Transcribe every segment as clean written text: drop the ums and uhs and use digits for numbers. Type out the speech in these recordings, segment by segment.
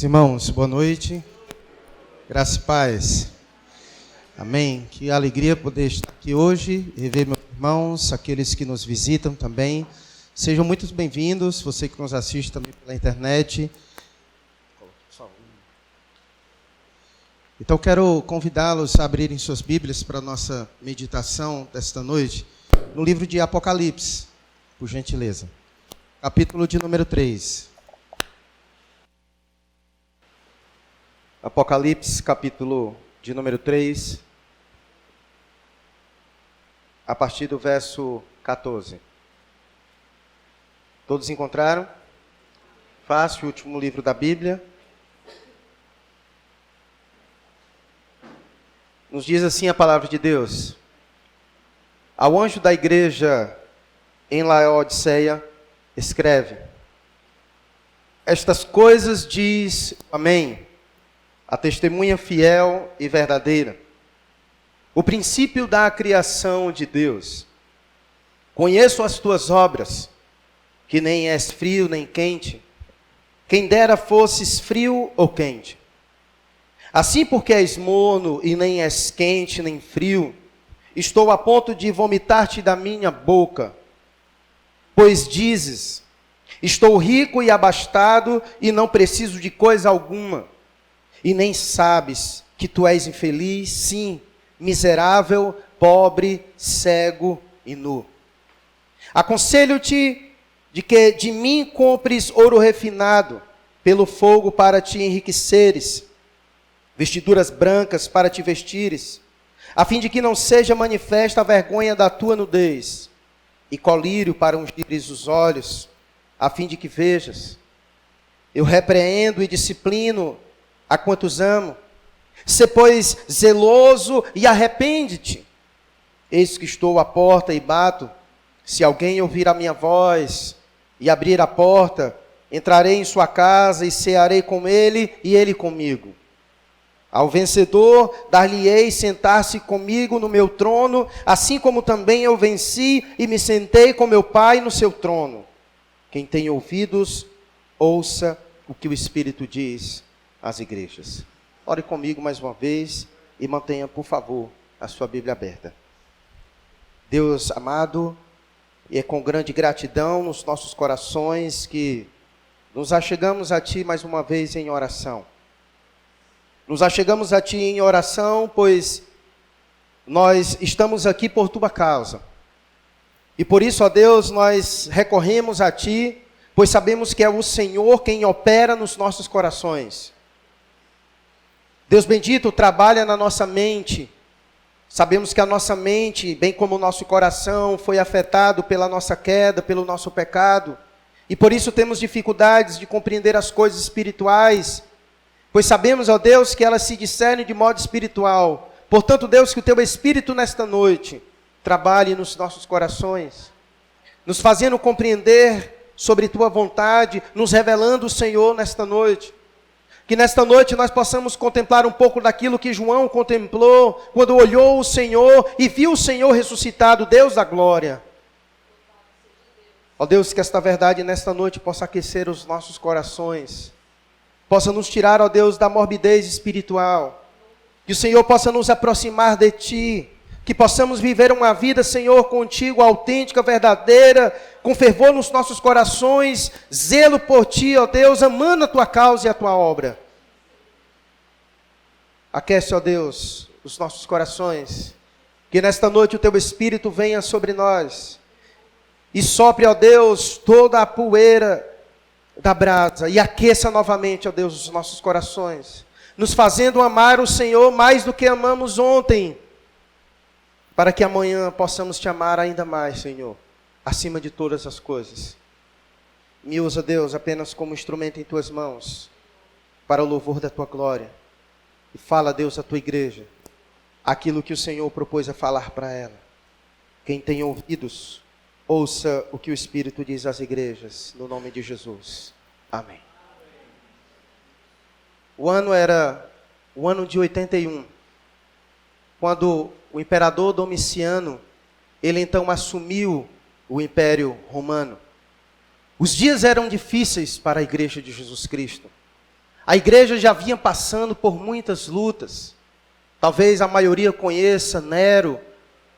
Irmãos, boa noite, graça e paz, amém. Que alegria poder estar aqui hoje e ver meus irmãos, aqueles que nos visitam também. Sejam muito bem-vindos, você que nos assiste também pela internet. Então quero convidá-los a abrirem suas Bíblias para a nossa meditação desta noite, no livro de Apocalipse, por gentileza, capítulo de número 3. Apocalipse, capítulo de número 3, a partir do verso 14. Todos encontraram? Fácil, o último livro da Bíblia. Nos diz assim a palavra de Deus: ao anjo da igreja em Laodiceia, escreve: estas coisas diz Amém, a testemunha fiel e verdadeira, o princípio da criação de Deus. Conheço as tuas obras, que nem és frio nem quente. Quem dera fosses frio ou quente. Assim, porque és morno e nem és quente nem frio, estou a ponto de vomitar-te da minha boca. Pois dizes: estou rico e abastado e não preciso de coisa alguma. E nem sabes que tu és infeliz, sim, miserável, pobre, cego e nu. Aconselho-te de que de mim compres ouro refinado pelo fogo para te enriqueceres, vestiduras brancas para te vestires, a fim de que não seja manifesta a vergonha da tua nudez, e colírio para ungires os olhos, a fim de que vejas. Eu repreendo e disciplino a quantos amo. Sê, pois, zeloso e arrepende-te. Eis que estou à porta e bato. Se alguém ouvir a minha voz e abrir a porta, entrarei em sua casa e cearei com ele e ele comigo. Ao vencedor, dar-lhe-ei sentar-se comigo no meu trono, assim como também eu venci e me sentei com meu Pai no seu trono. Quem tem ouvidos, ouça o que o Espírito diz às igrejas. Ore comigo mais uma vez e mantenha, por favor, a sua Bíblia aberta. Deus amado, e é com grande gratidão nos nossos corações que nos achegamos a Ti mais uma vez em oração. Nos achegamos a Ti em oração, pois nós estamos aqui por Tua causa. E por isso, ó Deus, nós recorremos a Ti, pois sabemos que é o Senhor quem opera nos nossos corações. Deus bendito, trabalha na nossa mente. Sabemos que a nossa mente, bem como o nosso coração, foi afetado pela nossa queda, pelo nosso pecado. E por isso temos dificuldades de compreender as coisas espirituais, pois sabemos, ó Deus, que elas se discernem de modo espiritual. Portanto, Deus, que o Teu Espírito nesta noite trabalhe nos nossos corações, nos fazendo compreender sobre Tua vontade, nos revelando o Senhor nesta noite. Que nesta noite nós possamos contemplar um pouco daquilo que João contemplou, quando olhou o Senhor e viu o Senhor ressuscitado, Deus da glória. Ó Deus, que esta verdade nesta noite possa aquecer os nossos corações, possa nos tirar, ó Deus, da morbidez espiritual, que o Senhor possa nos aproximar de Ti, que possamos viver uma vida, Senhor, contigo, autêntica, verdadeira, com fervor nos nossos corações, zelo por Ti, ó Deus, amando a Tua causa e a Tua obra. Aquece, ó Deus, os nossos corações, que nesta noite o Teu Espírito venha sobre nós, e sopre, ó Deus, toda a poeira da brasa, e aqueça novamente, ó Deus, os nossos corações, nos fazendo amar o Senhor mais do que amamos ontem, para que amanhã possamos Te amar ainda mais, Senhor, acima de todas as coisas. Me usa, Deus, apenas como instrumento em Tuas mãos, para o louvor da Tua glória. E fala, Deus, à Tua igreja, aquilo que o Senhor propôs a falar para ela. Quem tem ouvidos, ouça o que o Espírito diz às igrejas, no nome de Jesus. Amém. O ano era o ano de 81, quando o imperador Domiciano, ele então assumiu o Império Romano. Os dias eram difíceis para a igreja de Jesus Cristo. A igreja já vinha passando por muitas lutas. Talvez a maioria conheça Nero,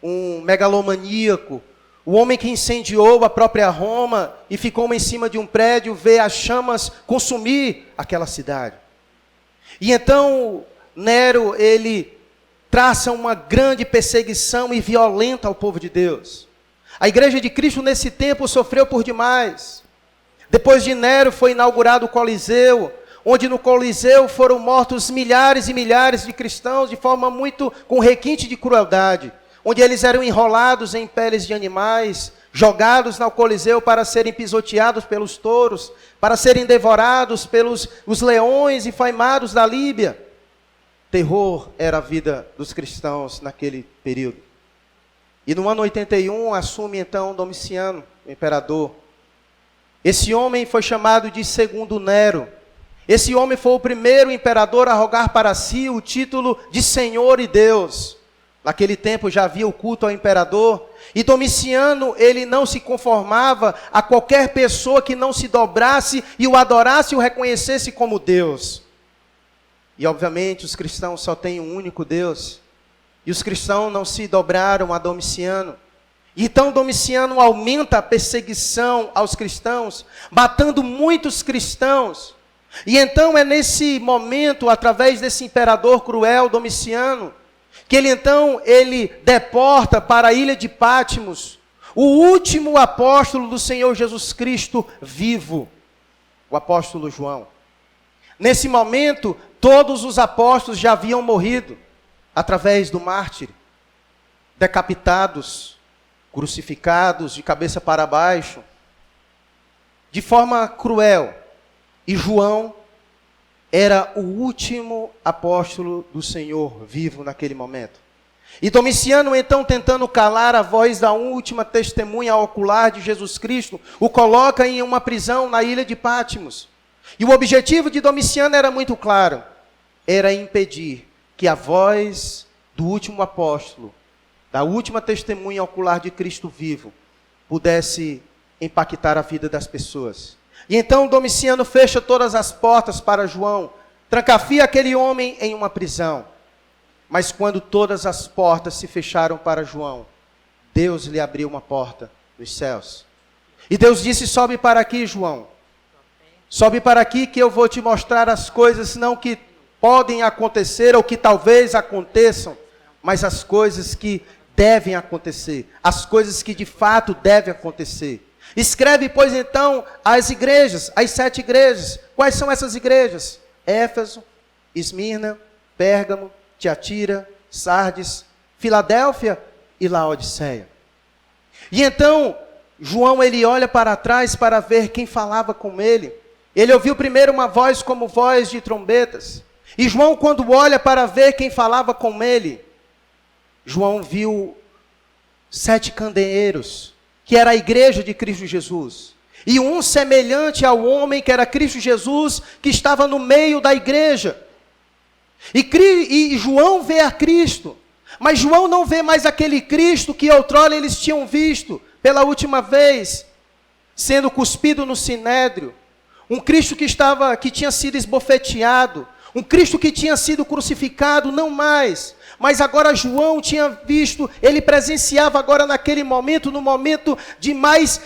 um megalomaníaco, o homem que incendiou a própria Roma e ficou em cima de um prédio, vê as chamas consumir aquela cidade. E então Nero, ele traça uma grande perseguição e violenta ao povo de Deus. A igreja de Cristo nesse tempo sofreu por demais. Depois de Nero foi inaugurado o Coliseu, onde no Coliseu foram mortos milhares e milhares de cristãos de forma muito com requinte de crueldade, onde eles eram enrolados em peles de animais, jogados no Coliseu para serem pisoteados pelos touros, para serem devorados pelos os leões enfaimados da Líbia. Terror era a vida dos cristãos naquele período. E no ano 81 assume então Domiciano, o imperador. Esse homem foi chamado de Segundo Nero. Esse homem foi o primeiro imperador a rogar para si o título de Senhor e Deus. Naquele tempo já havia o culto ao imperador. E Domiciano, ele não se conformava a qualquer pessoa que não se dobrasse e o adorasse e o reconhecesse como Deus. E obviamente os cristãos só têm um único Deus. E os cristãos não se dobraram a Domiciano. Então Domiciano aumenta a perseguição aos cristãos, matando muitos cristãos. E então é nesse momento, através desse imperador cruel, Domiciano, que ele deporta para a ilha de Patmos o último apóstolo do Senhor Jesus Cristo vivo, o apóstolo João. Nesse momento, todos os apóstolos já haviam morrido através do mártir, decapitados, crucificados de cabeça para baixo, de forma cruel. E João era o último apóstolo do Senhor vivo naquele momento. E Domiciano, então, tentando calar a voz da última testemunha ocular de Jesus Cristo, o coloca em uma prisão na ilha de Patmos. E o objetivo de Domiciano era muito claro, era impedir que a voz do último apóstolo, da última testemunha ocular de Cristo vivo, pudesse impactar a vida das pessoas. E então Domiciano fecha todas as portas para João, trancafia aquele homem em uma prisão. Mas quando todas as portas se fecharam para João, Deus lhe abriu uma porta nos céus. E Deus disse: sobe para aqui, João. Sobe para aqui que eu vou te mostrar as coisas não que podem acontecer ou que talvez aconteçam, mas as coisas que devem acontecer, as coisas que de fato devem acontecer. Escreve, pois, então, as igrejas, as 7 igrejas. Quais são essas igrejas? Éfeso, Esmirna, Pérgamo, Tiatira, Sardes, Filadélfia e Laodiceia. E então, João, ele olha para trás para ver quem falava com ele. Ele ouviu primeiro uma voz como voz de trombetas. E João, quando olha para ver quem falava com ele, João viu 7 candeeiros, que era a igreja de Cristo Jesus. E um semelhante ao homem que era Cristo Jesus, que estava no meio da igreja. E João vê a Cristo. Mas João não vê mais aquele Cristo que outrora eles tinham visto pela última vez, sendo cuspido no sinédrio. Um Cristo que tinha sido esbofeteado. Um Cristo que tinha sido crucificado, não mais. Mas agora João tinha visto, ele presenciava agora naquele momento, no momento de mais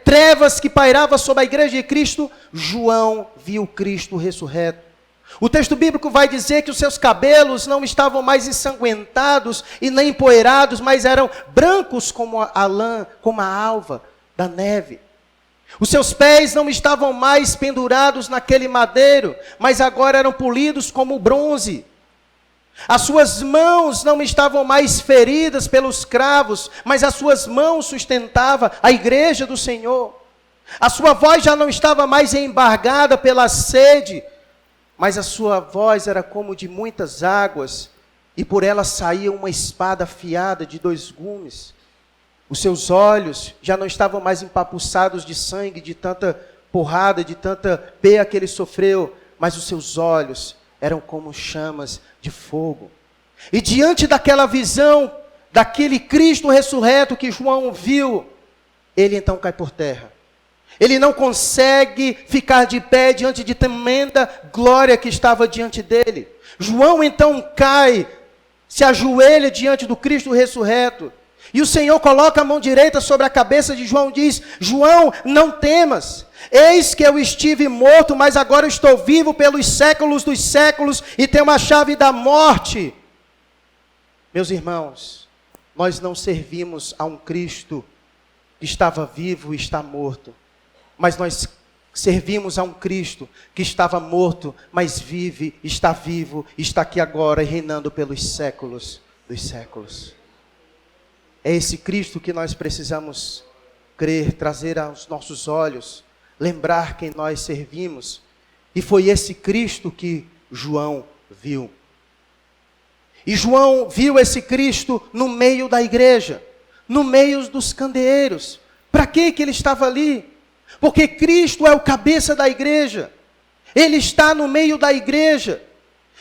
trevas que pairava sobre a igreja de Cristo, João viu Cristo ressurreto. O texto bíblico vai dizer que os seus cabelos não estavam mais ensanguentados e nem empoeirados, mas eram brancos como a lã, como a alva da neve. Os seus pés não estavam mais pendurados naquele madeiro, mas agora eram polidos como bronze. As suas mãos não estavam mais feridas pelos cravos, mas as suas mãos sustentavam a igreja do Senhor. A sua voz já não estava mais embargada pela sede, mas a sua voz era como de muitas águas, e por ela saía uma espada afiada de 2 gumes. Os seus olhos já não estavam mais empapuçados de sangue, de tanta porrada, de tanta peia que ele sofreu, mas os seus olhos eram como chamas de fogo. E diante daquela visão, daquele Cristo ressurreto que João viu, ele então cai por terra. Ele não consegue ficar de pé diante de tremenda glória que estava diante dele. João então cai, se ajoelha diante do Cristo ressurreto. E o Senhor coloca a mão direita sobre a cabeça de João e diz: João, não temas. Eis que eu estive morto, mas agora estou vivo pelos séculos dos séculos e tenho a chave da morte. Meus irmãos, nós não servimos a um Cristo que estava vivo e está morto. Mas nós servimos a um Cristo que estava morto, mas vive, está vivo, está aqui agora e reinando pelos séculos dos séculos. É esse Cristo que nós precisamos crer, trazer aos nossos olhos, lembrar quem nós servimos. E foi esse Cristo que João viu. E João viu esse Cristo no meio da igreja, no meio dos candeeiros. Para que ele estava ali? Porque Cristo é o cabeça da igreja. Ele está no meio da igreja.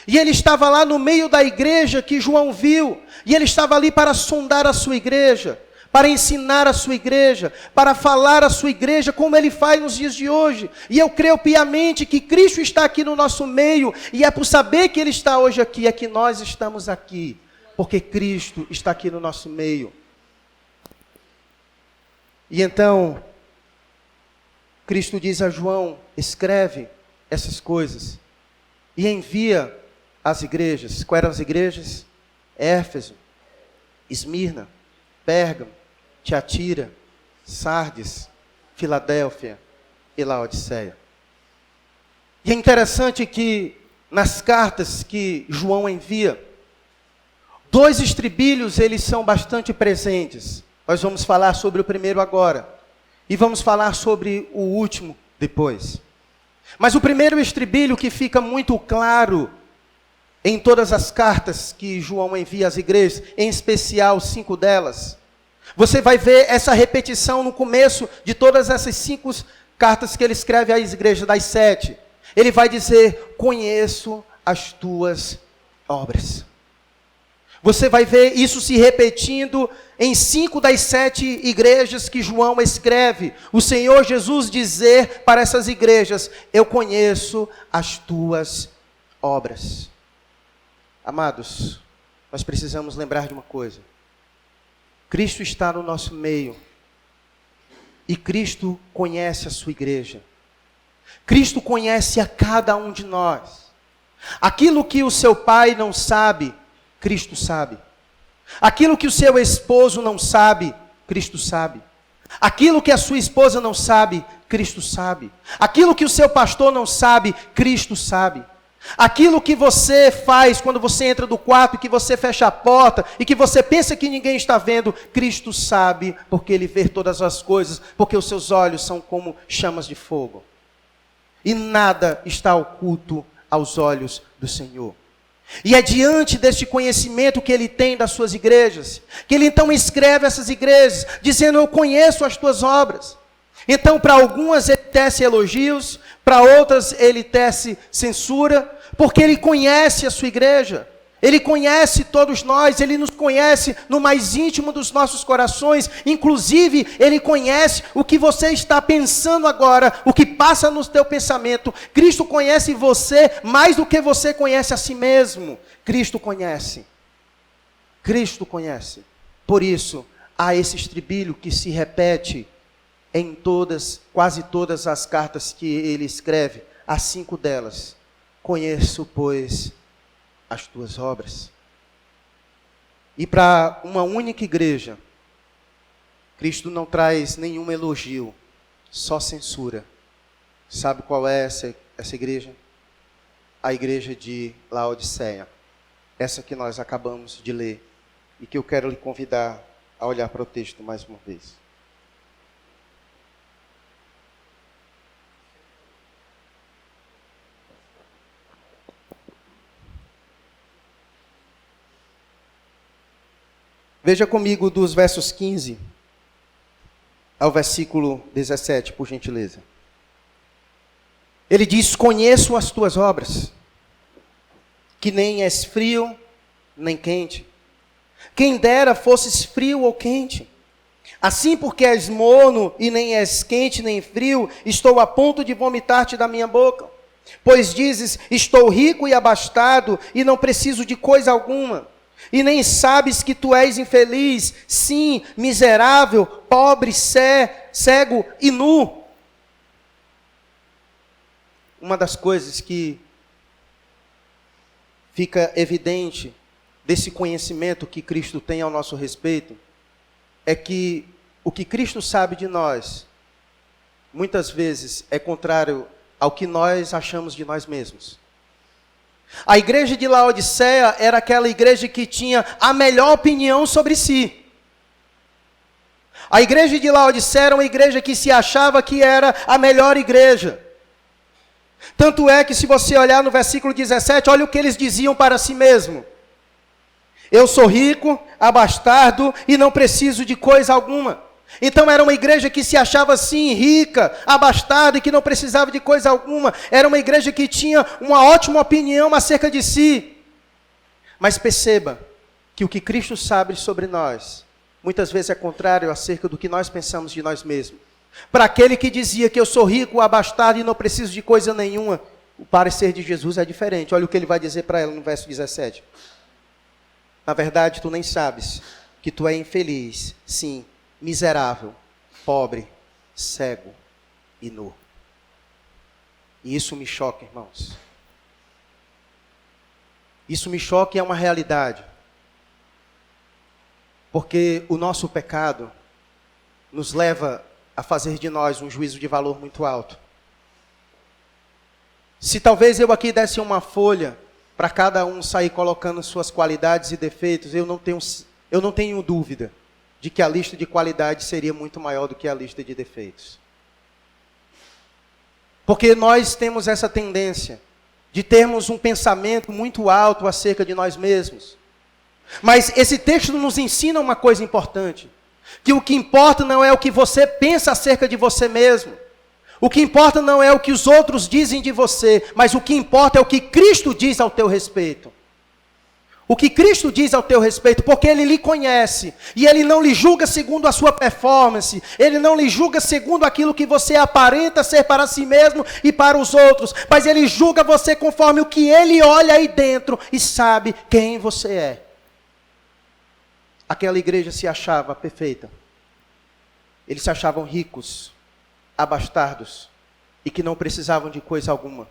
E ele estava lá no meio da igreja que João viu. E ele estava ali para sondar a sua igreja, para ensinar a sua igreja, para falar a sua igreja como ele faz nos dias de hoje. E eu creio piamente que Cristo está aqui no nosso meio. E é por saber que ele está hoje aqui, é que nós estamos aqui. Porque Cristo está aqui no nosso meio. E então, Cristo diz a João: escreve essas coisas e envia às igrejas. Quais eram as igrejas? Éfeso, Esmirna, Pérgamo, Tiatira, Sardes, Filadélfia e Laodiceia. E é interessante que nas cartas que João envia, 2 estribilhos eles são bastante presentes. Nós vamos falar sobre o primeiro agora. E vamos falar sobre o último depois. Mas o primeiro estribilho que fica muito claro em todas as cartas que João envia às igrejas, em especial 5 delas. Você vai ver essa repetição no começo de todas essas 5 cartas que ele escreve às igrejas, das 7. Ele vai dizer: conheço as tuas obras. Você vai ver isso se repetindo em 5 das 7 igrejas que João escreve. O Senhor Jesus dizer para essas igrejas: eu conheço as tuas obras. Amados, nós precisamos lembrar de uma coisa. Cristo está no nosso meio. E Cristo conhece a sua igreja. Cristo conhece a cada um de nós. Aquilo que o seu pai não sabe, Cristo sabe. Aquilo que o seu esposo não sabe, Cristo sabe. Aquilo que a sua esposa não sabe, Cristo sabe. Aquilo que o seu pastor não sabe, Cristo sabe. Aquilo que você faz quando você entra do quarto, que você fecha a porta e que você pensa que ninguém está vendo, Cristo sabe, porque Ele vê todas as coisas, porque os seus olhos são como chamas de fogo. E nada está oculto aos olhos do Senhor. E é diante deste conhecimento que Ele tem das suas igrejas, que Ele então escreve essas igrejas, dizendo: eu conheço as tuas obras. Então, para algumas Ele tece elogios, para outras Ele tece censura, porque Ele conhece a sua igreja. Ele conhece todos nós, Ele nos conhece no mais íntimo dos nossos corações. Inclusive, Ele conhece o que você está pensando agora, o que passa no teu pensamento. Cristo conhece você mais do que você conhece a si mesmo. Cristo conhece. Cristo conhece. Por isso, há esse estribilho que se repete em todas, quase todas as cartas que ele escreve, as 5 delas. Conheço, pois, as tuas obras. E para uma única igreja, Cristo não traz nenhum elogio, só censura. Sabe qual é essa igreja? A igreja de Laodiceia. Essa que nós acabamos de ler. E que eu quero lhe convidar a olhar para o texto mais uma vez. Veja comigo dos versos 15 ao versículo 17, por gentileza. Ele diz: conheço as tuas obras, que nem és frio, nem quente. Quem dera fosses frio ou quente. Assim, porque és morno e nem és quente nem frio, estou a ponto de vomitar-te da minha boca. Pois dizes, estou rico e abastado e não preciso de coisa alguma. E nem sabes que tu és infeliz, sim, miserável, pobre, cego e nu. Uma das coisas que fica evidente desse conhecimento que Cristo tem ao nosso respeito é que o que Cristo sabe de nós, muitas vezes, é contrário ao que nós achamos de nós mesmos. A igreja de Laodiceia era aquela igreja que tinha a melhor opinião sobre si. A igreja de Laodiceia era uma igreja que se achava que era a melhor igreja. Tanto é que se você olhar no versículo 17, olha o que eles diziam para si mesmo. Eu sou rico, abastado e não preciso de coisa alguma. Então era uma igreja que se achava assim, rica, abastada e que não precisava de coisa alguma. Era uma igreja que tinha uma ótima opinião acerca de si. Mas perceba que o que Cristo sabe sobre nós, muitas vezes é contrário acerca do que nós pensamos de nós mesmos. Para aquele que dizia que eu sou rico, abastado e não preciso de coisa nenhuma, o parecer de Jesus é diferente. Olha o que ele vai dizer para ela no verso 17. Na verdade, tu nem sabes que tu é infeliz, sim, miserável, pobre, cego e nu. E isso me choca, irmãos. Isso me choca e é uma realidade. Porque o nosso pecado nos leva a fazer de nós um juízo de valor muito alto. Se talvez eu aqui desse uma folha para cada um sair colocando suas qualidades e defeitos, eu não tenho dúvida de que a lista de qualidades seria muito maior do que a lista de defeitos. Porque nós temos essa tendência de termos um pensamento muito alto acerca de nós mesmos. Mas esse texto nos ensina uma coisa importante, que o que importa não é o que você pensa acerca de você mesmo. O que importa não é o que os outros dizem de você, mas o que importa é o que Cristo diz ao teu respeito. O que Cristo diz ao teu respeito, porque Ele lhe conhece, e Ele não lhe julga segundo a sua performance, Ele não lhe julga segundo aquilo que você aparenta ser para si mesmo e para os outros, mas Ele julga você conforme o que Ele olha aí dentro e sabe quem você é. Aquela igreja se achava perfeita. Eles se achavam ricos, abastados e que não precisavam de coisa alguma.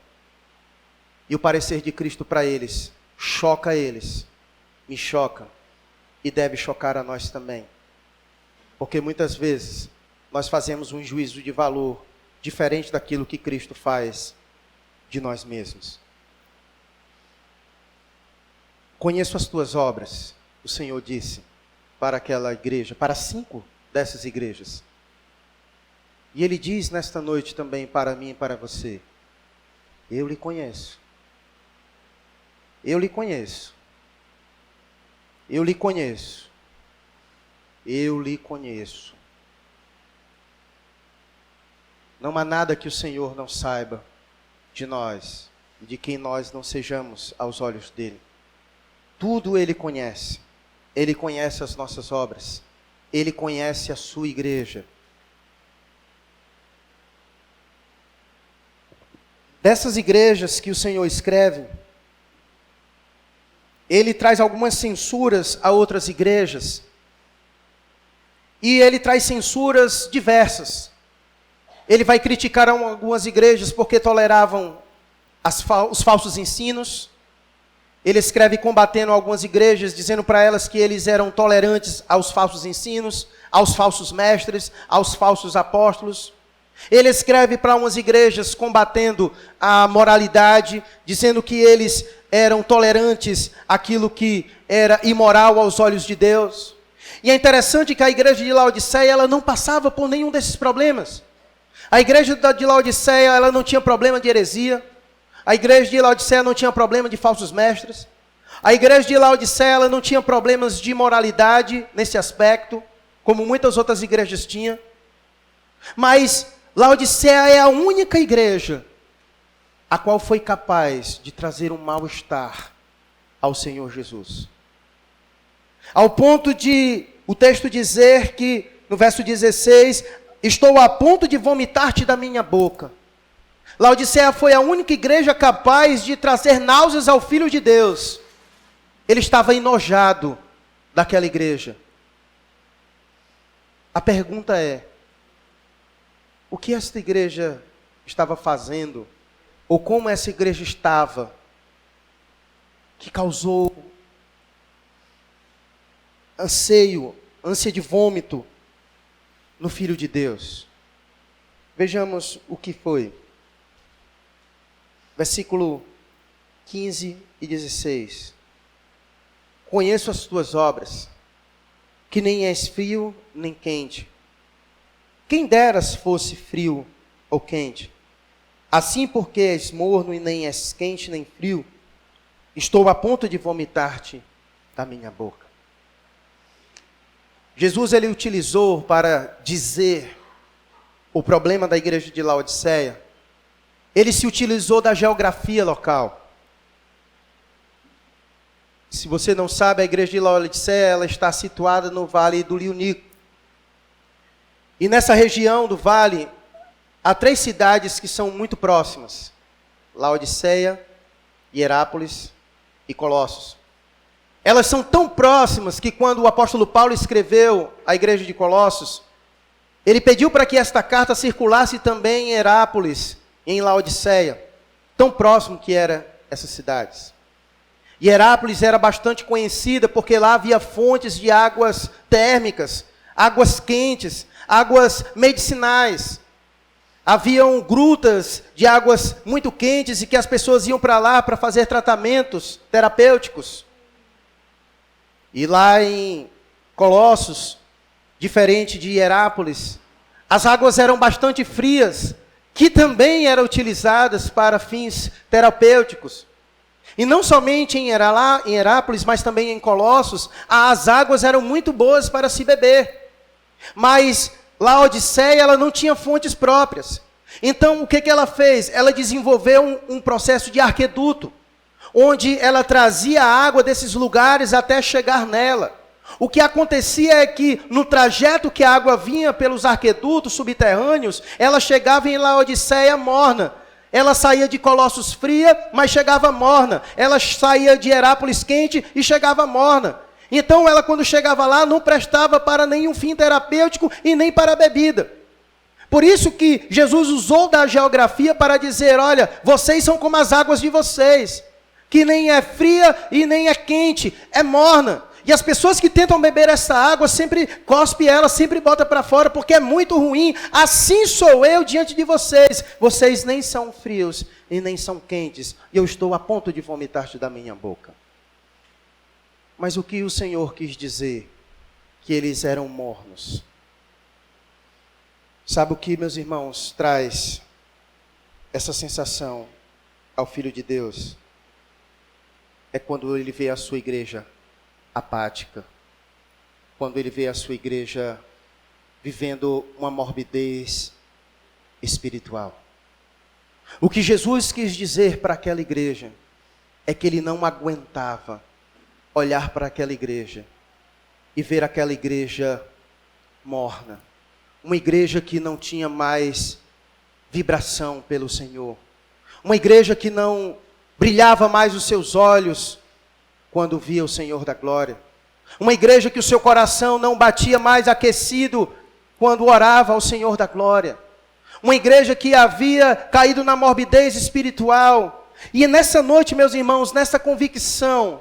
E o parecer de Cristo para eles choca eles, me choca e deve chocar a nós também. Porque muitas vezes nós fazemos um juízo de valor diferente daquilo que Cristo faz de nós mesmos. Conheço as tuas obras, o Senhor disse para aquela igreja, para 5 dessas igrejas. E Ele diz nesta noite também para mim e para você, eu lhe conheço. Eu lhe conheço. Eu lhe conheço. Eu lhe conheço. Não há nada que o Senhor não saiba de nós, e de quem nós não sejamos aos olhos dele. Tudo Ele conhece. Ele conhece as nossas obras. Ele conhece a sua igreja. Dessas igrejas que o Senhor escreve, Ele traz algumas censuras a outras igrejas. E Ele traz censuras diversas. Ele vai criticar algumas igrejas porque toleravam os falsos ensinos. Ele escreve combatendo algumas igrejas, dizendo para elas que eles eram tolerantes aos falsos ensinos, aos falsos mestres, aos falsos apóstolos. Ele escreve para umas igrejas combatendo a moralidade, dizendo que eles eram tolerantes àquilo que era imoral aos olhos de Deus. E é interessante que a igreja de Laodiceia, ela não passava por nenhum desses problemas. A igreja de Laodiceia, ela não tinha problema de heresia. A igreja de Laodiceia não tinha problema de falsos mestres. A igreja de Laodiceia, ela não tinha problemas de moralidade nesse aspecto, como muitas outras igrejas tinham. Mas Laodiceia é a única igreja a qual foi capaz de trazer um mal-estar ao Senhor Jesus. Ao ponto de o texto dizer que no verso 16, estou a ponto de vomitar-te da minha boca. Laodiceia foi a única igreja capaz de trazer náuseas ao Filho de Deus. Ele estava enojado daquela igreja. A pergunta é, o que esta igreja estava fazendo, ou como essa igreja estava, que causou ânsia de vômito no Filho de Deus? Vejamos o que foi. Versículo 15 e 16. Conheço as tuas obras, que nem és frio nem quente. Quem deras fosse frio ou quente. Assim, porque és morno e nem és quente nem frio, estou a ponto de vomitar-te da minha boca. Jesus, ele utilizou para dizer o problema da igreja de Laodiceia, ele se utilizou da geografia local. Se você não sabe, a igreja de Laodiceia, ela está situada no vale do Rio Nico. E nessa região do vale, há 3 cidades que são muito próximas: Laodiceia, Hierápolis e Colossos. Elas são tão próximas que quando o apóstolo Paulo escreveu à igreja de Colossos, ele pediu para que esta carta circulasse também em Hierápolis e em Laodiceia. Tão próximo que eram essas cidades. Hierápolis era bastante conhecida porque lá havia fontes de águas térmicas, águas quentes, águas medicinais. Haviam grutas de águas muito quentes e que as pessoas iam para lá para fazer tratamentos terapêuticos. E lá em Colossos, diferente de Hierápolis, as águas eram bastante frias, que também eram utilizadas para fins terapêuticos. E não somente em Hierápolis, mas também em Colossos, as águas eram muito boas para se beber. Mas Laodiceia, ela não tinha fontes próprias. Então, o que ela fez? Ela desenvolveu um processo de arqueduto, onde ela trazia a água desses lugares até chegar nela. O que acontecia é que, no trajeto que a água vinha pelos arquedutos subterrâneos, ela chegava em Laodiceia morna. Ela saía de Colossos fria, mas chegava morna. Ela saía de Hierápolis quente e chegava morna. Então, ela, quando chegava lá, não prestava para nenhum fim terapêutico e nem para a bebida. Por isso que Jesus usou da geografia para dizer, olha, vocês são como as águas de vocês, que nem é fria e nem é quente, é morna. E as pessoas que tentam beber essa água, sempre cospe ela, sempre bota para fora, porque é muito ruim. Assim sou eu diante de vocês. Vocês nem são frios e nem são quentes. E eu estou a ponto de vomitar-te da minha boca. Mas o que o Senhor quis dizer? Que eles eram mornos. Sabe o que, meus irmãos, traz essa sensação ao Filho de Deus? É quando ele vê a sua igreja apática, quando ele vê a sua igreja vivendo uma morbidez espiritual. O que Jesus quis dizer para aquela igreja é que ele não aguentava olhar para aquela igreja e ver aquela igreja morna, uma igreja que não tinha mais vibração pelo Senhor, uma igreja que não brilhava mais os seus olhos quando via o Senhor da glória. Uma igreja que o seu coração não batia mais aquecido quando orava ao Senhor da glória. Uma igreja que havia caído na morbidez espiritual. E nessa noite, meus irmãos, nessa convicção,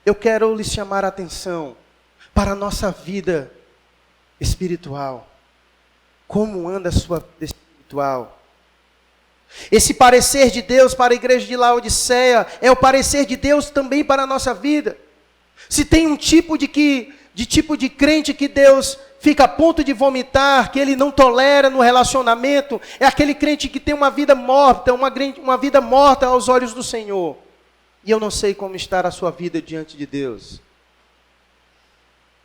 eu quero lhes chamar a atenção para a nossa vida espiritual. Como anda a sua vida espiritual? Esse parecer de Deus para a igreja de Laodiceia é o parecer de Deus também para a nossa vida. Se tem um tipo de crente que Deus fica a ponto de vomitar, que ele não tolera no relacionamento, é aquele crente que tem uma vida morta, uma vida morta aos olhos do Senhor. E eu não sei como está a sua vida diante de Deus.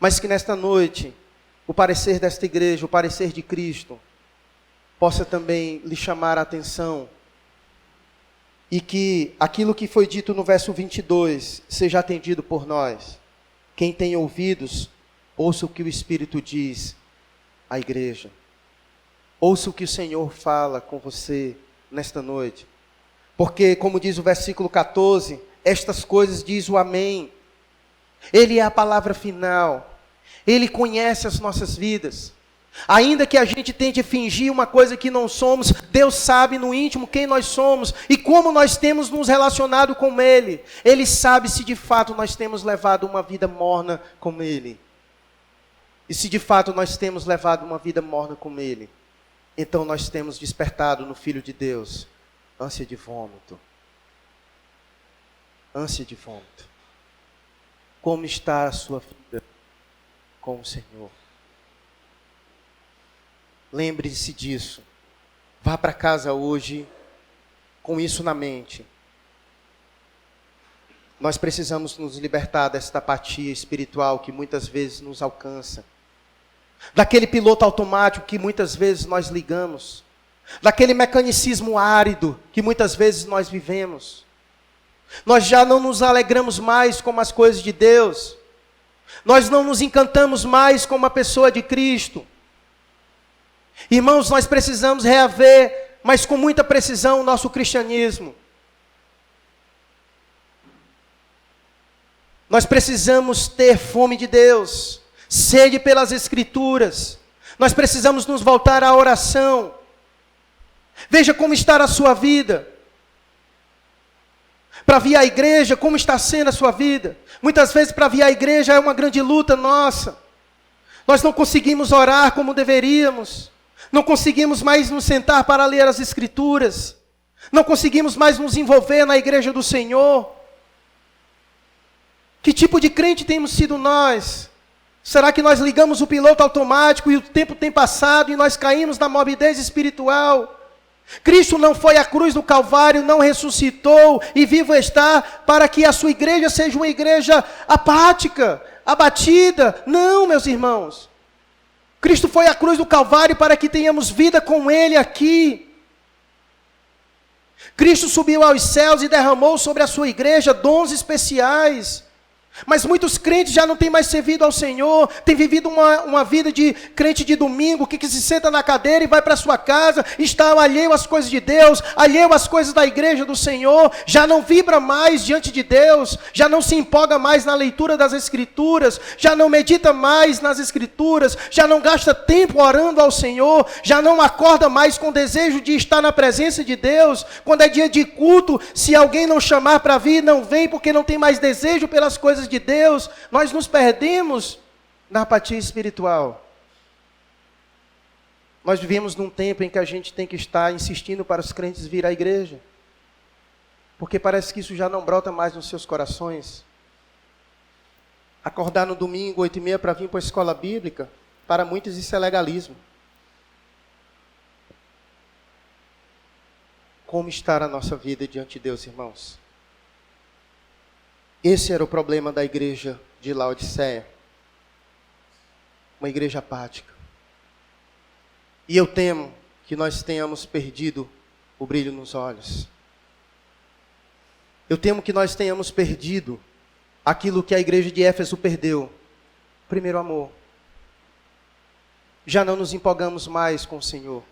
Mas que nesta noite, o parecer desta igreja, o parecer de Cristo, possa também lhe chamar a atenção e que aquilo que foi dito no verso 22 seja atendido por nós. Quem tem ouvidos, ouça o que o Espírito diz à igreja. Ouça o que o Senhor fala com você nesta noite. Porque, como diz o versículo 14, estas coisas diz o Amém. Ele é a palavra final. Ele conhece as nossas vidas. Ainda que a gente tente fingir uma coisa que não somos, Deus sabe no íntimo quem nós somos e como nós temos nos relacionado com Ele. Ele sabe se de fato nós temos levado uma vida morna com Ele. E se de fato nós temos levado uma vida morna com Ele, então nós temos despertado no Filho de Deus ânsia de vômito. Ânsia de vômito. Como está a sua vida com o Senhor? Lembre-se disso. Vá para casa hoje com isso na mente. Nós precisamos nos libertar desta apatia espiritual que muitas vezes nos alcança. Daquele piloto automático que muitas vezes nós ligamos. Daquele mecanicismo árido que muitas vezes nós vivemos. Nós já não nos alegramos mais com as coisas de Deus. Nós não nos encantamos mais com uma pessoa de Cristo. Irmãos, nós precisamos reaver, mas com muita precisão, o nosso cristianismo. Nós precisamos ter fome de Deus, sede pelas Escrituras. Nós precisamos nos voltar à oração. Veja como está a sua vida. Para vir à igreja, como está sendo a sua vida? Muitas vezes para vir à igreja é uma grande luta nossa. Nós não conseguimos orar como deveríamos. Não conseguimos mais nos sentar para ler as Escrituras. Não conseguimos mais nos envolver na igreja do Senhor. Que tipo de crente temos sido nós? Será que nós ligamos o piloto automático e o tempo tem passado e nós caímos na morbidez espiritual? Cristo não foi à cruz do Calvário, não ressuscitou e vivo está para que a sua igreja seja uma igreja apática, abatida. Não, meus irmãos. Cristo foi à cruz do Calvário para que tenhamos vida com Ele aqui. Cristo subiu aos céus e derramou sobre a sua igreja dons especiais. Mas muitos crentes já não têm mais servido ao Senhor, têm vivido uma vida de crente de domingo, que se senta na cadeira e vai para sua casa, está alheio às coisas de Deus, alheio às coisas da igreja do Senhor, já não vibra mais diante de Deus, já não se empolga mais na leitura das Escrituras, já não medita mais nas Escrituras, já não gasta tempo orando ao Senhor, já não acorda mais com desejo de estar na presença de Deus. Quando é dia de culto, se alguém não chamar para vir, não vem porque não tem mais desejo pelas coisas de Deus. Nós nos perdemos na apatia espiritual. Nós vivemos num tempo em que a gente tem que estar insistindo para os crentes vir à igreja, porque parece que isso já não brota mais nos seus corações. Acordar no domingo, 8h30 para vir para a escola bíblica, para muitos isso é legalismo. Como está a nossa vida diante de Deus, irmãos? Esse era o problema da igreja de Laodiceia. Uma igreja apática. E eu temo que nós tenhamos perdido o brilho nos olhos. Eu temo que nós tenhamos perdido aquilo que a igreja de Éfeso perdeu. Primeiro amor. Já não nos empolgamos mais com o Senhor.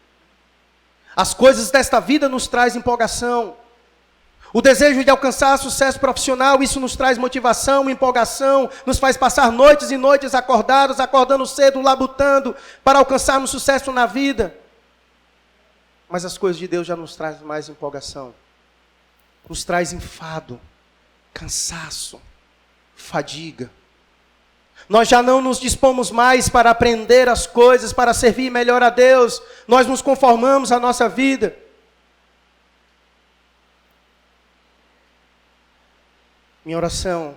As coisas desta vida nos trazem empolgação. O desejo de alcançar sucesso profissional, isso nos traz motivação, empolgação, nos faz passar noites e noites acordados, acordando cedo, labutando, para alcançarmos sucesso na vida. Mas as coisas de Deus já nos trazem mais empolgação. Nos traz enfado, cansaço, fadiga. Nós já não nos dispomos mais para aprender as coisas, para servir melhor a Deus. Nós nos conformamos à nossa vida. Minha oração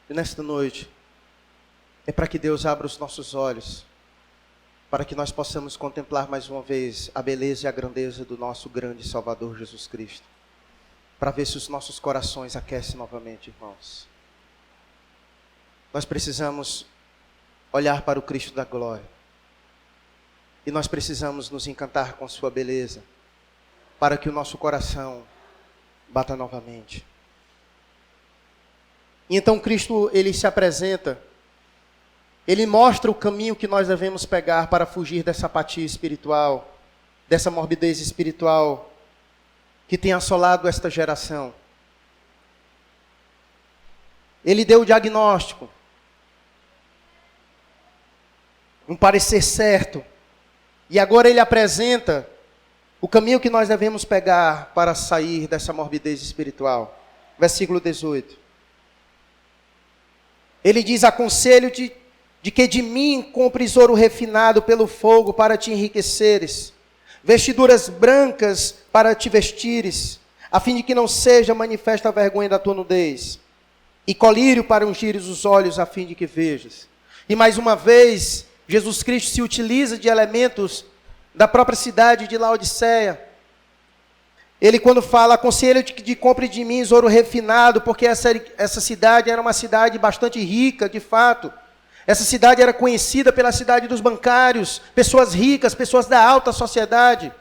nesta noite é para que Deus abra os nossos olhos, para que nós possamos contemplar mais uma vez a beleza e a grandeza do nosso grande Salvador Jesus Cristo, para ver se os nossos corações aquecem novamente, irmãos. Nós precisamos olhar para o Cristo da glória, e nós precisamos nos encantar com sua beleza, para que o nosso coração bata novamente. E então Cristo, ele se apresenta Ele mostra o caminho que nós devemos pegar para fugir dessa apatia espiritual, dessa morbidez espiritual que tem assolado esta geração. Ele deu o diagnóstico, um parecer certo, e agora ele apresenta o caminho que nós devemos pegar para sair dessa morbidez espiritual. Versículo 18. Ele diz: aconselho-te de que de mim compres ouro refinado pelo fogo para te enriqueceres, vestiduras brancas para te vestires, a fim de que não seja manifesta a vergonha da tua nudez, e colírio para ungires os olhos, a fim de que vejas. E mais uma vez, Jesus Cristo se utiliza de elementos da própria cidade de Laodiceia. Ele, quando fala: aconselho-te de compre de mim ouro refinado, porque essa cidade era uma cidade bastante rica, de fato. Essa cidade era conhecida pela cidade dos bancários, pessoas ricas, pessoas da alta sociedade.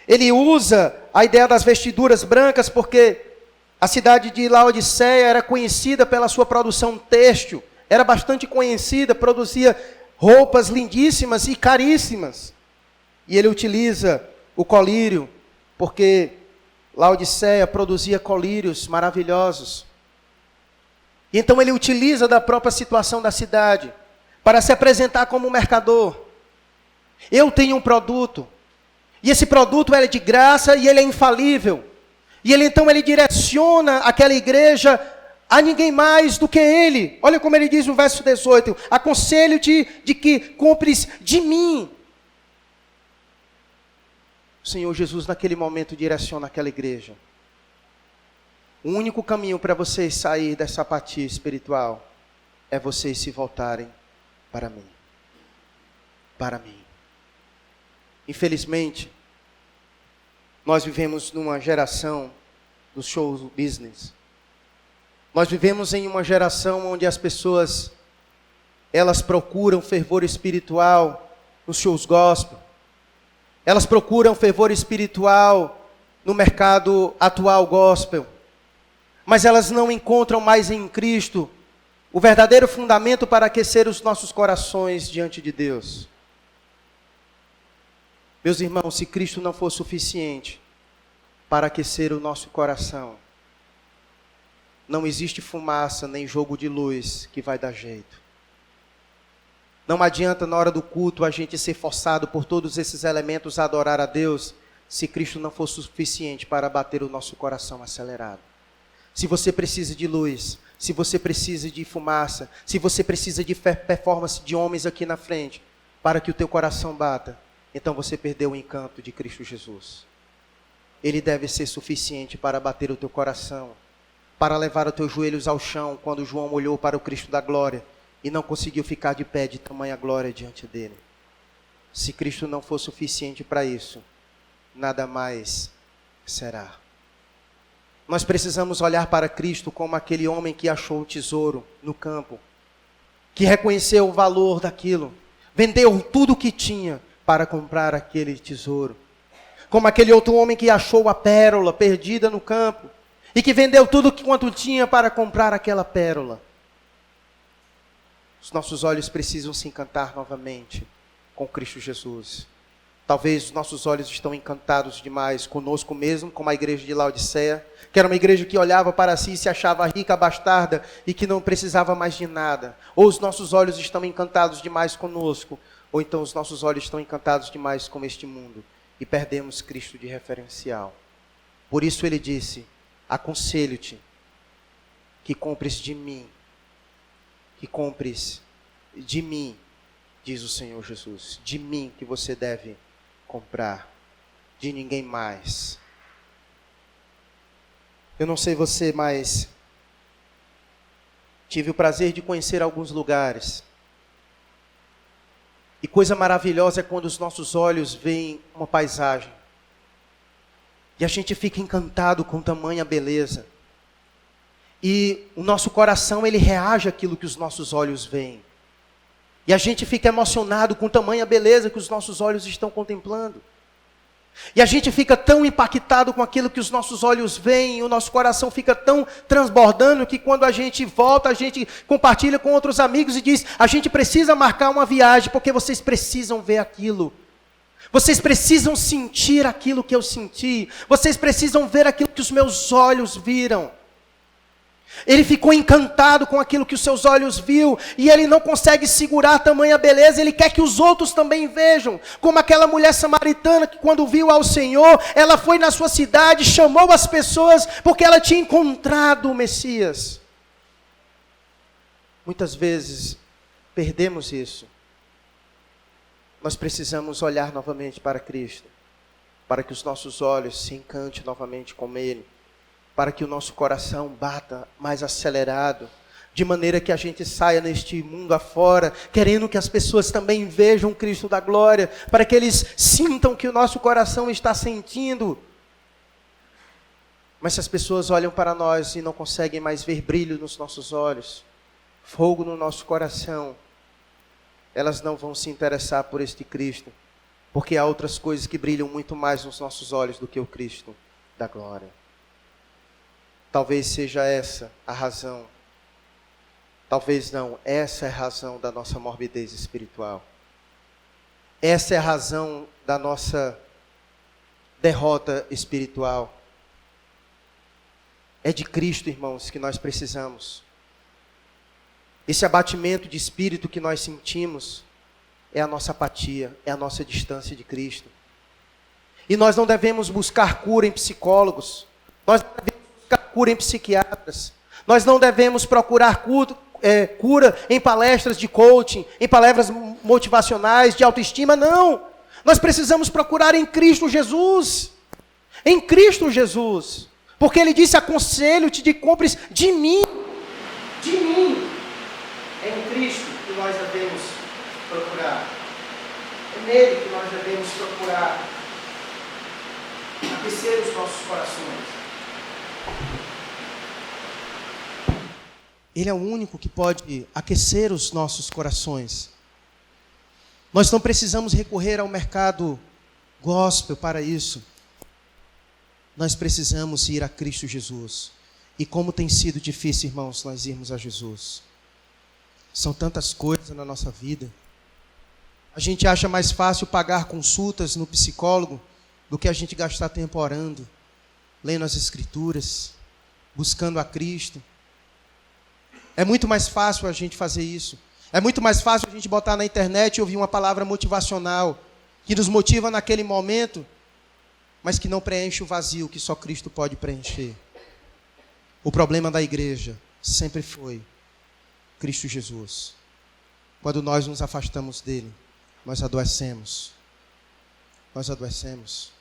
Ele usa a ideia das vestiduras brancas, porque a cidade de Laodiceia era conhecida pela sua produção têxtil, era bastante conhecida, produzia roupas lindíssimas e caríssimas. E ele utiliza o colírio, porque Laodiceia produzia colírios maravilhosos. E então ele utiliza da própria situação da cidade para se apresentar como um mercador. Eu tenho um produto, e esse produto é de graça e ele é infalível. E ele então direciona aquela igreja a ninguém mais do que ele. Olha como ele diz no verso 18: aconselho-te de que compres de mim. O Senhor Jesus naquele momento direciona aquela igreja. O único caminho para vocês sair dessa apatia espiritual é vocês se voltarem para mim. Para mim. Infelizmente, nós vivemos numa geração do show business. Nós vivemos em uma geração onde as pessoas, elas procuram fervor espiritual nos shows gospel. Elas procuram fervor espiritual no mercado atual gospel. Mas elas não encontram mais em Cristo o verdadeiro fundamento para aquecer os nossos corações diante de Deus. Meus irmãos, se Cristo não for suficiente para aquecer o nosso coração, não existe fumaça nem jogo de luz que vai dar jeito. Não adianta na hora do culto a gente ser forçado por todos esses elementos a adorar a Deus, se Cristo não for suficiente para bater o nosso coração acelerado. Se você precisa de luz, se você precisa de fumaça, se você precisa de performance de homens aqui na frente, para que o teu coração bata, então você perdeu o encanto de Cristo Jesus. Ele deve ser suficiente para bater o teu coração, para levar os teus joelhos ao chão, quando João olhou para o Cristo da glória e não conseguiu ficar de pé de tamanha glória diante dele. Se Cristo não for suficiente para isso, nada mais será. Nós precisamos olhar para Cristo como aquele homem que achou o tesouro no campo, que reconheceu o valor daquilo, vendeu tudo o que tinha para comprar aquele tesouro. Como aquele outro homem que achou a pérola perdida no campo e que vendeu tudo quanto tinha para comprar aquela pérola. Os nossos olhos precisam se encantar novamente com Cristo Jesus. Talvez os nossos olhos estão encantados demais conosco mesmo, como a igreja de Laodiceia, que era uma igreja que olhava para si e se achava rica, bastarda, e que não precisava mais de nada. Ou os nossos olhos estão encantados demais conosco, ou então os nossos olhos estão encantados demais com este mundo, e perdemos Cristo de referencial. Por isso ele disse: aconselho-te que compres de mim, que compres de mim, diz o Senhor Jesus, de mim que você deve comprar, de ninguém mais. Eu não sei você, mas tive o prazer de conhecer alguns lugares. E coisa maravilhosa é quando os nossos olhos veem uma paisagem. E a gente fica encantado com tamanha beleza. E o nosso coração, ele reage àquilo que os nossos olhos veem. E a gente fica emocionado com tamanha beleza que os nossos olhos estão contemplando. E a gente fica tão impactado com aquilo que os nossos olhos veem, o nosso coração fica tão transbordando, que quando a gente volta, a gente compartilha com outros amigos e diz: a gente precisa marcar uma viagem, porque vocês precisam ver aquilo. Vocês precisam sentir aquilo que eu senti. Vocês precisam ver aquilo que os meus olhos viram. Ele ficou encantado com aquilo que os seus olhos viu, e ele não consegue segurar tamanha beleza, ele quer que os outros também vejam, como aquela mulher samaritana que quando viu ao Senhor, ela foi na sua cidade, chamou as pessoas, porque ela tinha encontrado o Messias. Muitas vezes perdemos isso. Nós precisamos olhar novamente para Cristo, para que os nossos olhos se encantem novamente com Ele, para que o nosso coração bata mais acelerado, de maneira que a gente saia neste mundo afora, querendo que as pessoas também vejam Cristo da glória, para que eles sintam que o nosso coração está sentindo. Mas se as pessoas olham para nós e não conseguem mais ver brilho nos nossos olhos, fogo no nosso coração, elas não vão se interessar por este Cristo, porque há outras coisas que brilham muito mais nos nossos olhos do que o Cristo da glória. Talvez seja essa a razão, talvez não, essa é a razão da nossa morbidez espiritual. Essa é a razão da nossa derrota espiritual. É de Cristo, irmãos, que nós precisamos. Esse abatimento de espírito que nós sentimos é a nossa apatia, é a nossa distância de Cristo. E nós não devemos buscar cura em psicólogos, nós não devemos buscar cura em psiquiatras, nós não devemos procurar cura em palestras de coaching, em palavras motivacionais, de autoestima, não. Nós precisamos procurar em Cristo Jesus, em Cristo Jesus, porque Ele disse: aconselho-te de compres de mim, de mim. É em Cristo que nós devemos procurar. É nele que nós devemos procurar aquecer os nossos corações. Ele é o único que pode aquecer os nossos corações. Nós não precisamos recorrer ao mercado gospel para isso. Nós precisamos ir a Cristo Jesus. E como tem sido difícil, irmãos, nós irmos a Jesus. São tantas coisas na nossa vida. A gente acha mais fácil pagar consultas no psicólogo do que a gente gastar tempo orando, lendo as Escrituras, buscando a Cristo. É muito mais fácil a gente fazer isso. É muito mais fácil a gente botar na internet e ouvir uma palavra motivacional que nos motiva naquele momento, mas que não preenche o vazio que só Cristo pode preencher. O problema da igreja sempre foi Cristo Jesus. Quando nós nos afastamos dele, nós adoecemos. Nós adoecemos.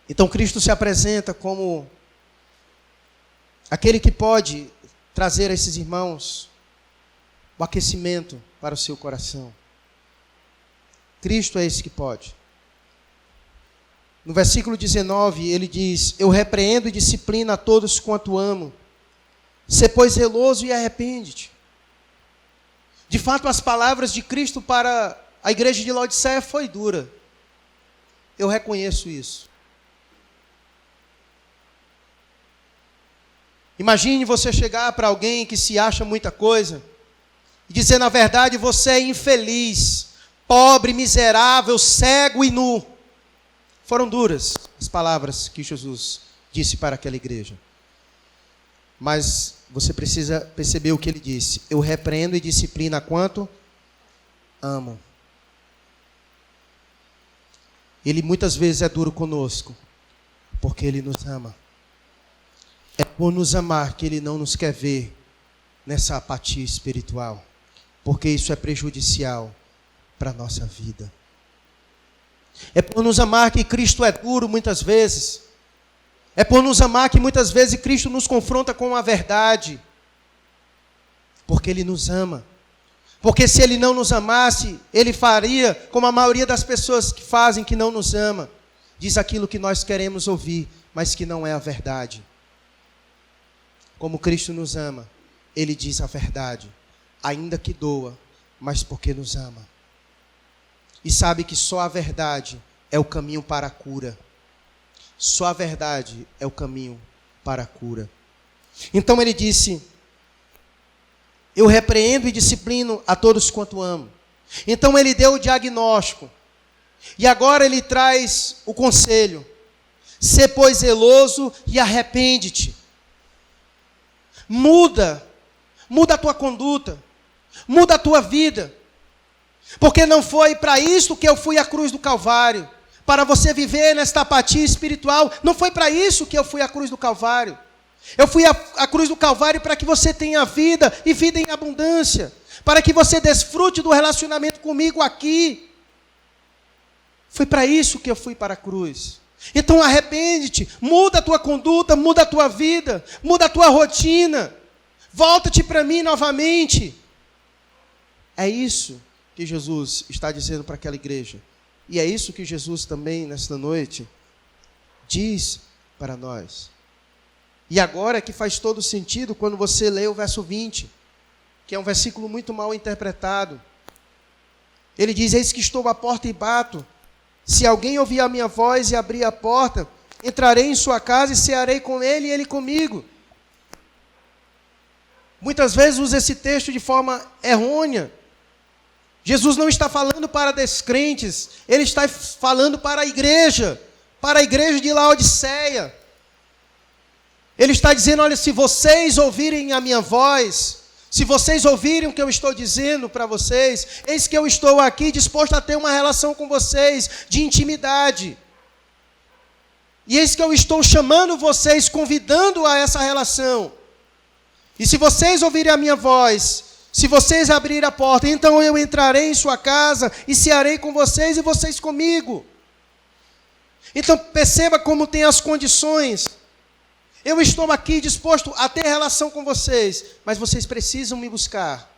Então Cristo se apresenta como aquele que pode trazer a esses irmãos o aquecimento para o seu coração. Cristo é esse que pode. No versículo 19, ele diz: eu repreendo e disciplino a todos quanto amo. Sê, pois, zeloso e arrepende-te. De fato, as palavras de Cristo para a igreja de Laodiceia foi dura. Eu reconheço isso. Imagine você chegar para alguém que se acha muita coisa e dizer: na verdade, você é infeliz, pobre, miserável, cego e nu. Foram duras as palavras que Jesus disse para aquela igreja. Mas você precisa perceber o que ele disse: eu repreendo e disciplino a quanto amo. Ele muitas vezes é duro conosco, porque ele nos ama. É por nos amar que ele não nos quer ver nessa apatia espiritual, porque isso é prejudicial para a nossa vida. É por nos amar que Cristo é duro muitas vezes. É por nos amar que muitas vezes Cristo nos confronta com a verdade. Porque Ele nos ama. Porque se Ele não nos amasse, Ele faria como a maioria das pessoas que fazem, que não nos ama. Diz aquilo que nós queremos ouvir, mas que não é a verdade. Como Cristo nos ama, Ele diz a verdade, ainda que doa, mas porque nos ama. e sabe que só a verdade é o caminho para a cura. Só a verdade é o caminho para a cura. Então ele disse: eu repreendo e disciplino a todos quanto amo. Então ele deu o diagnóstico. E agora ele traz o conselho: sê, pois, zeloso e arrepende-te. Muda a tua conduta, muda a tua vida. Porque não foi para isso que eu fui à cruz do Calvário, para você viver nesta apatia espiritual. Não foi para isso que eu fui à cruz do Calvário. Eu fui à cruz do Calvário para que você tenha vida, e vida em abundância, para que você desfrute do relacionamento comigo aqui. Foi para isso que eu fui para a cruz. Então arrepende-te, muda a tua conduta, muda a tua vida, muda a tua rotina, volta-te para mim novamente. É isso que Jesus está dizendo para aquela igreja. E é isso que Jesus também, nesta noite, diz para nós. E agora é que faz todo sentido quando você lê o verso 20, que é um versículo muito mal interpretado. Ele diz: eis que estou à porta e bato. Se alguém ouvir a minha voz e abrir a porta, entrarei em sua casa e cearei com ele e ele comigo. Muitas vezes usa esse texto de forma errônea. Jesus não está falando para descrentes, ele está falando para a igreja de Laodiceia. Ele está dizendo: olha, se vocês ouvirem a minha voz, se vocês ouvirem o que eu estou dizendo para vocês, eis que eu estou aqui disposto a ter uma relação com vocês de intimidade. E eis que eu estou chamando vocês, convidando a essa relação. E se vocês ouvirem a minha voz, se vocês abrirem a porta, então eu entrarei em sua casa e cearei com vocês e vocês comigo. Então perceba como tem as condições. Eu estou aqui disposto a ter relação com vocês, mas vocês precisam me buscar.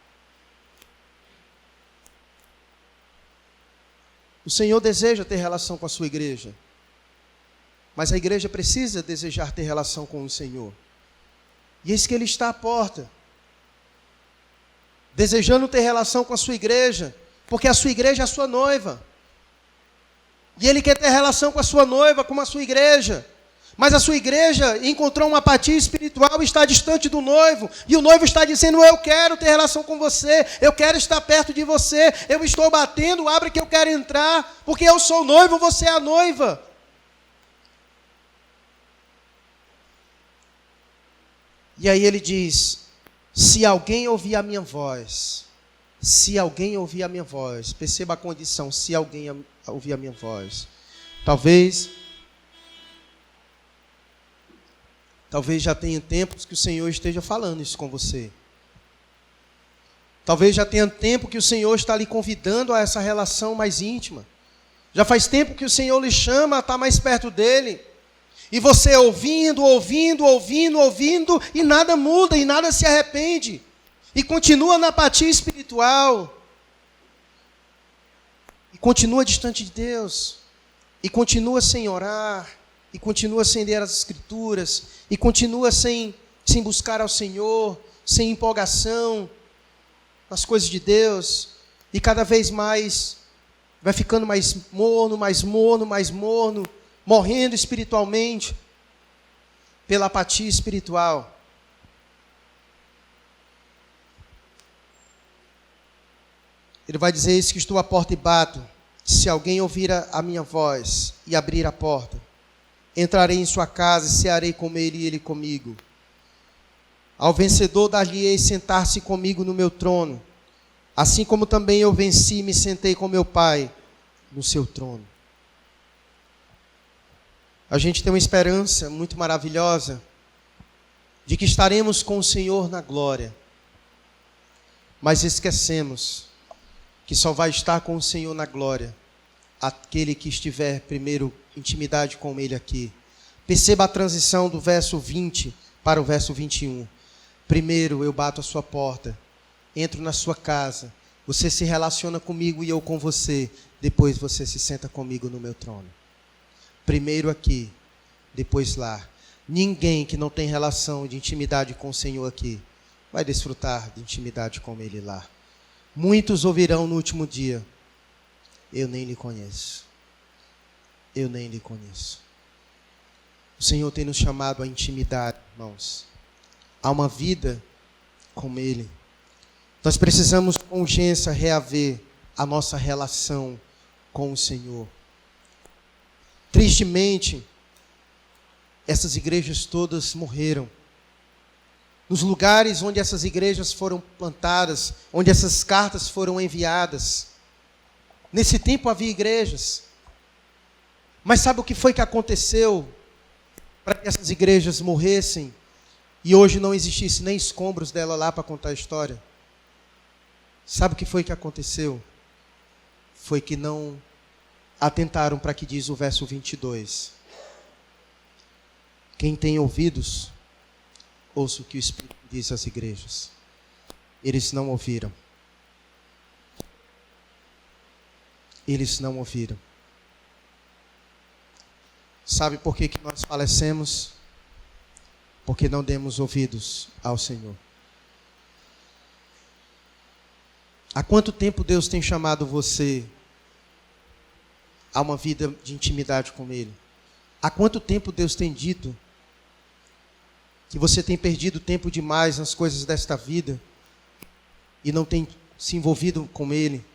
O Senhor deseja ter relação com a sua igreja, mas a igreja precisa desejar ter relação com o Senhor. E eis que Ele está à porta, desejando ter relação com a sua igreja, porque a sua igreja é a sua noiva. E Ele quer ter relação com a sua noiva, como a sua igreja. Mas a sua igreja encontrou uma apatia espiritual e está distante do noivo. E o noivo está dizendo: eu quero ter relação com você, eu quero estar perto de você, eu estou batendo, abre que eu quero entrar, porque eu sou o noivo, você é a noiva. E aí ele diz: se alguém ouvir a minha voz, se alguém ouvir a minha voz, perceba a condição: se alguém ouvir a minha voz. Talvez já tenha tempos que o Senhor esteja falando isso com você. Talvez já tenha tempo que o Senhor está lhe convidando a essa relação mais íntima. Já faz tempo que o Senhor lhe chama a estar mais perto dEle. E você ouvindo, e nada muda, e nada se arrepende. E continua na apatia espiritual. E continua distante de Deus. E continua sem orar. E continua sem ler as Escrituras, e continua sem buscar ao Senhor, sem empolgação nas coisas de Deus, e cada vez mais vai ficando mais morno, morrendo espiritualmente, pela apatia espiritual. Ele vai dizer: eis que estou à porta e bato, se alguém ouvir a minha voz e abrir a porta, entrarei em sua casa e cearei com ele e ele comigo. Ao vencedor dar-lhe-ei sentar-se comigo no meu trono, assim como também eu venci e me sentei com meu Pai no seu trono. A gente tem uma esperança muito maravilhosa de que estaremos com o Senhor na glória, mas esquecemos que só vai estar com o Senhor na glória aquele que estiver primeiro intimidade com Ele aqui. Perceba a transição do verso 20 para o verso 21. Primeiro eu bato a sua porta, entro na sua casa, você se relaciona comigo e eu com você, depois você se senta comigo no meu trono. Primeiro aqui, depois lá. Ninguém que não tem relação de intimidade com o Senhor aqui vai desfrutar de intimidade com Ele lá. Muitos ouvirão no último dia: eu nem lhe conheço. Eu nem lhe conheço. O Senhor tem nos chamado à intimidade, irmãos, a uma vida com Ele. Nós precisamos com urgência reaver a nossa relação com o Senhor. Tristemente, essas igrejas todas morreram. Nos lugares onde essas igrejas foram plantadas, onde essas cartas foram enviadas, nesse tempo havia igrejas. Mas sabe o que foi que aconteceu para que essas igrejas morressem e hoje não existisse nem escombros dela lá para contar a história? Sabe o que foi que aconteceu? Foi que não atentaram para que diz o verso 22. Quem tem ouvidos, ouça o que o Espírito diz às igrejas. Eles não ouviram. Eles não ouviram. Sabe por que nós falecemos? Porque não demos ouvidos ao Senhor. Há quanto tempo Deus tem chamado você a uma vida de intimidade com Ele? Há quanto tempo Deus tem dito que você tem perdido tempo demais nas coisas desta vida e não tem se envolvido com Ele?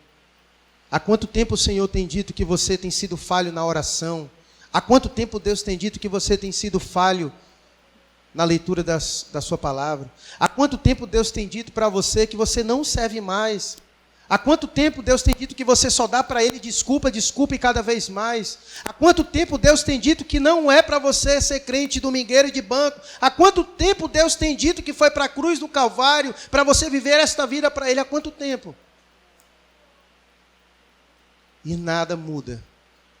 Há quanto tempo o Senhor tem dito que você tem sido falho na oração? Há quanto tempo Deus tem dito que você tem sido falho na leitura da sua palavra? Há quanto tempo Deus tem dito para você que você não serve mais? Há quanto tempo Deus tem dito que você só dá para Ele desculpa, desculpa e cada vez mais? Há quanto tempo Deus tem dito que não é para você ser crente domingueiro e de banco? Há quanto tempo Deus tem dito que foi para a cruz do Calvário para você viver esta vida para Ele? Há quanto tempo? E nada muda,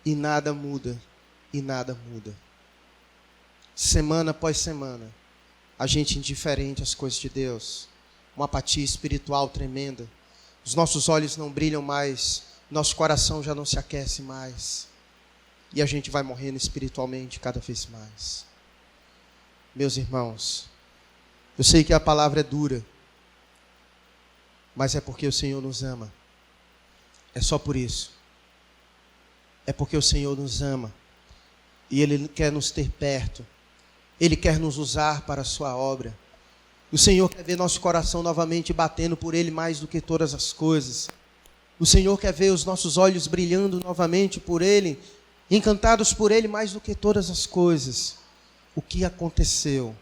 e nada muda, e nada muda. Semana após semana, a gente indiferente às coisas de Deus, uma apatia espiritual tremenda. Os nossos olhos não brilham mais, nosso coração já não se aquece mais. E a gente vai morrendo espiritualmente cada vez mais. Meus irmãos, eu sei que a palavra é dura, mas é porque o Senhor nos ama. É só por isso. É porque o Senhor nos ama. E Ele quer nos ter perto. Ele quer nos usar para a sua obra. O Senhor quer ver nosso coração novamente batendo por Ele mais do que todas as coisas. O Senhor quer ver os nossos olhos brilhando novamente por Ele, encantados por Ele mais do que todas as coisas. O que aconteceu?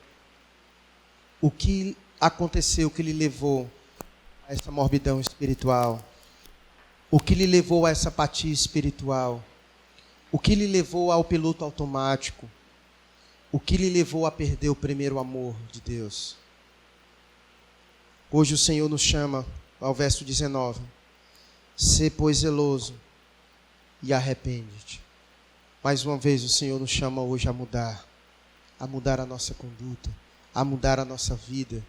O que aconteceu que lhe levou a essa morbidão espiritual? O que lhe levou a essa apatia espiritual? O que lhe levou ao piloto automático? O que lhe levou a perder o primeiro amor de Deus? Hoje o Senhor nos chama, ao verso 19, sê, pois, zeloso e arrepende-te. Mais uma vez o Senhor nos chama hoje a mudar a nossa conduta, a mudar a nossa vida,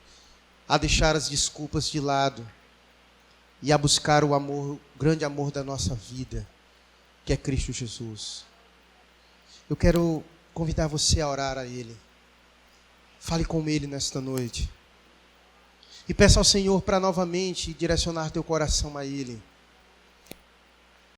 a deixar as desculpas de lado e a buscar o amor, o grande amor da nossa vida, que é Cristo Jesus. Eu quero convidar você a orar a Ele. Fale com Ele nesta noite. E peça ao Senhor para novamente direcionar teu coração a Ele.